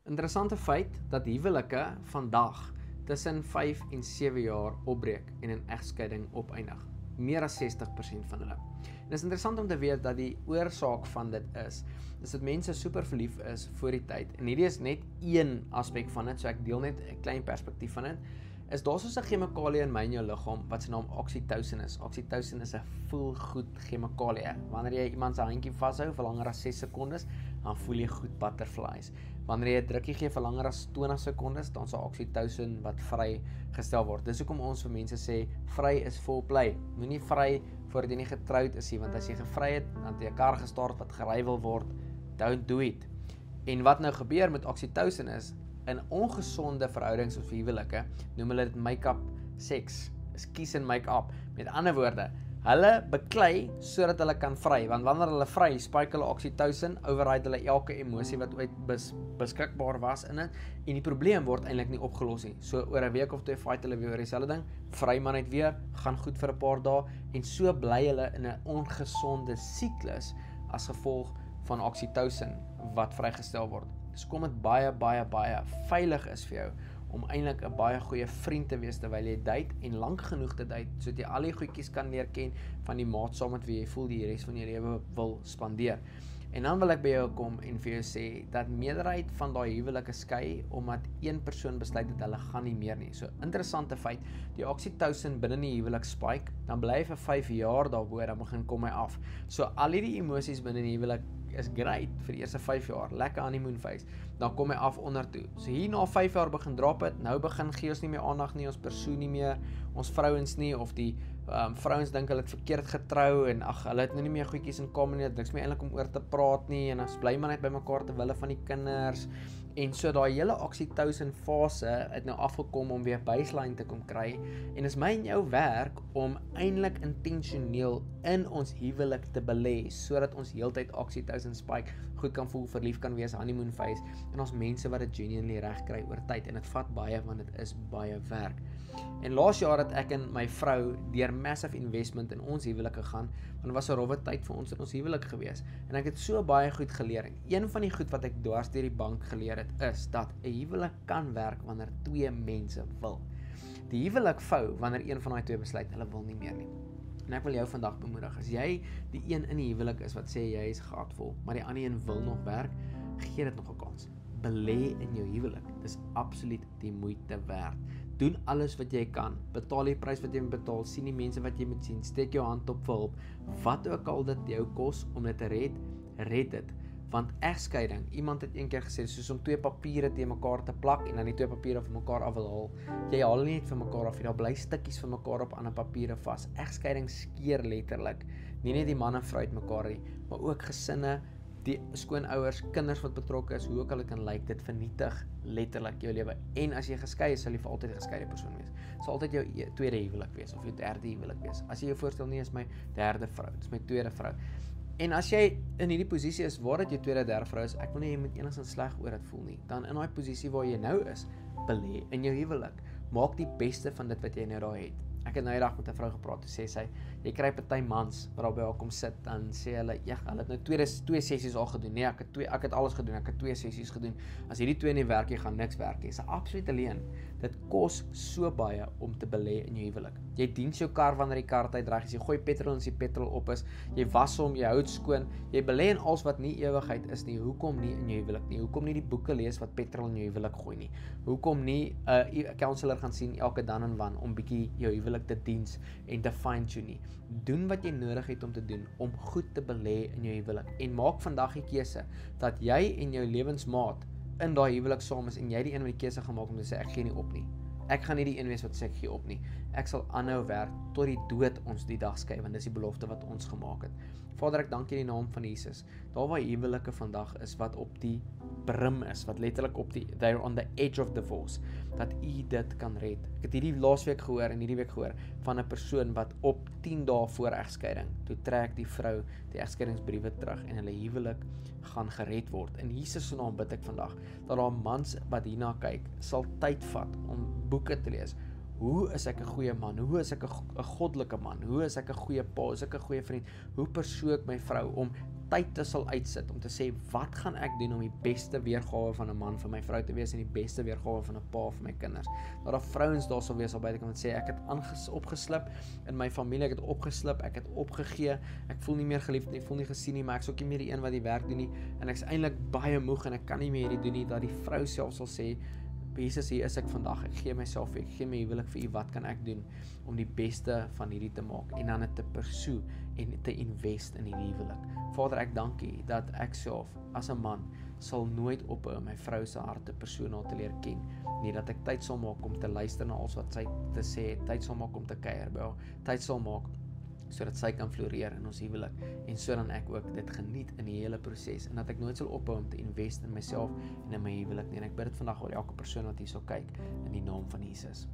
Interessante feit dat huwelike vandag tussen 5 en 7 jaar opbreek en in egskeiding opeindig. Meer as 60% van hulle. En dit is interessant om te weet dat die oorsaak van dit is dat mense super verlief is voor die tyd. En hierdie is net een aspek van dit, so ek deel net 'n klein perspektief van dit. Is daar soos 'n chemikalie in my en jou liggaam wat se naam oksitosien is. Oksitosien is 'n voelgoed chemikalie. Wanneer jy iemand se handjie vashou vir langer as 6 sekondes, dan voel jy goed butterflies. Wanneer jy 'n drukkie gee vir langer as 20 sekondes, dan sal oksitosien wat vrygestel word. Dis hoekom ons vir mense sê, vry is volplay. Moenie vry voordat jy nie getroud is nie, want as jy gevry het, dan het jy 'n kar gestart wat gery wil word. Don't do it. En wat nou gebeur met oksitosien is, in ongesonde verhoudings of huwelike, noem hulle dit make-up seks, is kies en make-up. Met ander woorde, hulle beklei sodat hulle kan vry, want wanneer hulle vry, spike hulle oksitosien, override hulle elke emosie wat ooit beskikbaar was in dit, en die probleem word eintlik nie opgelos nie. So oor 'n week of 2 fight hulle weer oor dieselfde ding, vry maar net weer, gaan goed vir 'n paar dae, en so bly hulle in 'n ongesonde siklus as gevolg van oksitosien wat vrygestel word. Dus kom dit baie veilig is vir jou om eintlik 'n baie goeie vriend te wees terwyl jy date en lank genoeg te date sodat jy al die goedjies kan leer ken van die maat saam met wie jy voel die res van jou lewe wil spandeer. En dan wil ek by jou kom en vir jou sê dat meerderheid van daai huwelike skei omdat een persoon besluit dat hulle gaan nie meer nie. So interessante feit, die oksitosien binne die huwelik spike, dan bly vir 5 jaar daarbo, dan begin kom hy af. So al hierdie emosies binne die huwelik is great vir die eerste 5 jaar, lekker honeymoon phase, dan kom hy af onder toe. So hier na 5 jaar begin drop het, nou begin gee ons nie meer aandag nie, ons persoon nie meer, ons vrouens nie, of die vrouens dink hulle het verkeerd getrou, en ag, hulle het nou nie meer goedjies in common nie, niks meer eintlik om oor te praat nie, en ons bly maar net by mekaar ter wille van die kinders, en so daai hele oksitosien fase het nou afgekom om weer baseline te kom kry, en is my en jou werk om eintlik intentioneel in ons huwelik te belê, sodat ons heeltyd oksitosien spike, goed kan voel, verlief kan wees, honeymoon phase, en ons mense wat dit genuinely reg kry oor tyd, en dit vat baie, want dit is baie werk. En laas jaar het ek en my vrou deur massive investment in ons huwelik gegaan, want dit was 'n rowwe tyd vir ons in ons huwelik gewees, en ek het so baie goed geleer, en een van die goed wat ek dwars deur die bank geleer het, is dat 'n huwelik kan werk wanneer 2 mense wil. Die huwelik vou wanneer een van daai 2 besluit, hulle wil nie meer nie. En ek wil jou vandag bemoedig, as jy die een in die huwelik is wat sê jy is gatvol, maar die ander een wil nog werk, gee dit nog 'n kans. Belê in jou huwelik, dis absoluut die moeite werd. Doen alles wat jy kan, betaal die prys wat jy moet betaal, sien die mense wat jy moet sien, steek jou hand op vir hulp, wat ook al dit jou kos om dit te red dit. Want egskeiding, iemand het een keer gesê, soos om 2 papiere teen mekaar te plak en dan die 2 papiere van mekaar af wil haal. Jy haal nie net van mekaar af, daar bly stukkies van mekaar op ander papiere vas. Egskeiding skeer letterlik, nie net die man en vrou uit mekaar nie, maar ook gesinne, die skoonouers, kinders wat betrokke is, hoe ook al dit kan lyk, dit vernietig letterlik jou lewe. En as jy geskei is, sal jy vir altyd 'n geskeide persoon wees. Sal altyd jou tweede huwelik wees of jou derde huwelik wees. As jy jou voorstel, nie is my derde vrou, dit is my tweede vrou. En as jy in hierdie posisie is waar dit jou tweede, derde vrou is, ek wil nie jy moet enigstens sleg oor dit voel nie. Dan in daai posisie waar jy nou is, belê in jou huwelik. Maak die beste van dit wat jy nou daar het. Ek het nou die dag met 'n vrou gepraat, toe sê sy, jy kry party mans wat daar by haar kom sit, dan sê hulle, ja, hulle het nou twee sessies al gedoen. Nee, ek het alles gedoen, ek het 2 sessies gedoen. As hierdie 2 nie werk, jy gaan niks werk nie. Dis absoluut alleen. Dit kos so baie om te belê in jou huwelik. Jy diens jou kar wanneer die kar tyd reg is, jy gooi petrol as die petrol op is, jy was hom, jy hou dit skoon, jy belê in alles wat nie ewigheid is nie. Hoekom nie in jou huwelik nie? Hoekom nie die boeke lees wat petrol in jou huwelik gooi nie? Hoekom nie 'n counselor gaan sien elke dan en wan om bietjie jou huwelik te diens en te fine-tune nie? Doen wat jy nodig het om te doen om goed te belê in jou huwelik, en maak vandag die keuse dat jy en jou lewensmaat in daai huwelik saam is, en jy die een wat die keuse gemaak om te sê ek gee nie op nie. Ek gaan nie die een wees wat sê ek gee op nie. Ek sal aanhou werk tot die dood ons die dag skei, want dis die belofte wat ons gemaak het. Vader, ek dank U in die naam van Jesus. Daar waar huwelike vandag is wat op die brim is, wat letterlik op they're on the edge of divorce, dat U dit kan red. Ek het hierdie laasweek gehoor en hierdie week gehoor van 'n persoon wat op 10 dae voor egskeiding, toe trek die vrou die egskeidingsbriewe terug en hulle huwelik gaan gered word. In Jesus se naam bid ek vandag dat daar mans wat hierna kyk, sal tyd vat om boeke te lees. Hoe is ek 'n goeie man? Hoe is ek 'n goddelike man? Hoe is ek 'n goeie pa? Is ek 'n goeie vriend? Hoe persoon ek my vrou om tyd te sal uitsit om te sê, wat gaan ek doen om die beste weergawe van 'n man vir my vrou te wees en die beste weergawe van 'n pa vir my kinders. Dat daar vrouens daar sal wees al buitekant wat sê, ek het opgeslip in my familie, ek het opgeslip, ek het opgegee, ek voel nie meer geliefd nie, ek voel nie gesien nie, maar ek is ook nie meer die een wat die werk doen nie, en ek is eintlik baie moeg en ek kan nie meer hierdie doen nie, dat die vrou self sal sê, Jesus, hier is ek vandag, ek gee myself, ek gee my huwelik vir u, wat kan ek doen om die beste van hierdie te maak, en dan dit te pursue, en te invest in hierdie huwelik. Vader, ek dank u, dat ek self, as 'n man, sal nooit ophou my vrou se harte persoonlik te leer ken, nie dat ek tyd sal maak om te luister na alles wat sy te sê het, tyd sal maak om te kuier by haar, tyd sal maak, sodat sy kan floreer in ons huwelik, en sodat ek ook dit geniet in die hele proses, en dat ek nooit sal ophou om te invest in myself en in my huwelik nie, en ek bid dit vandag oor elke persoon wat hier sal kyk, in die naam van Jesus.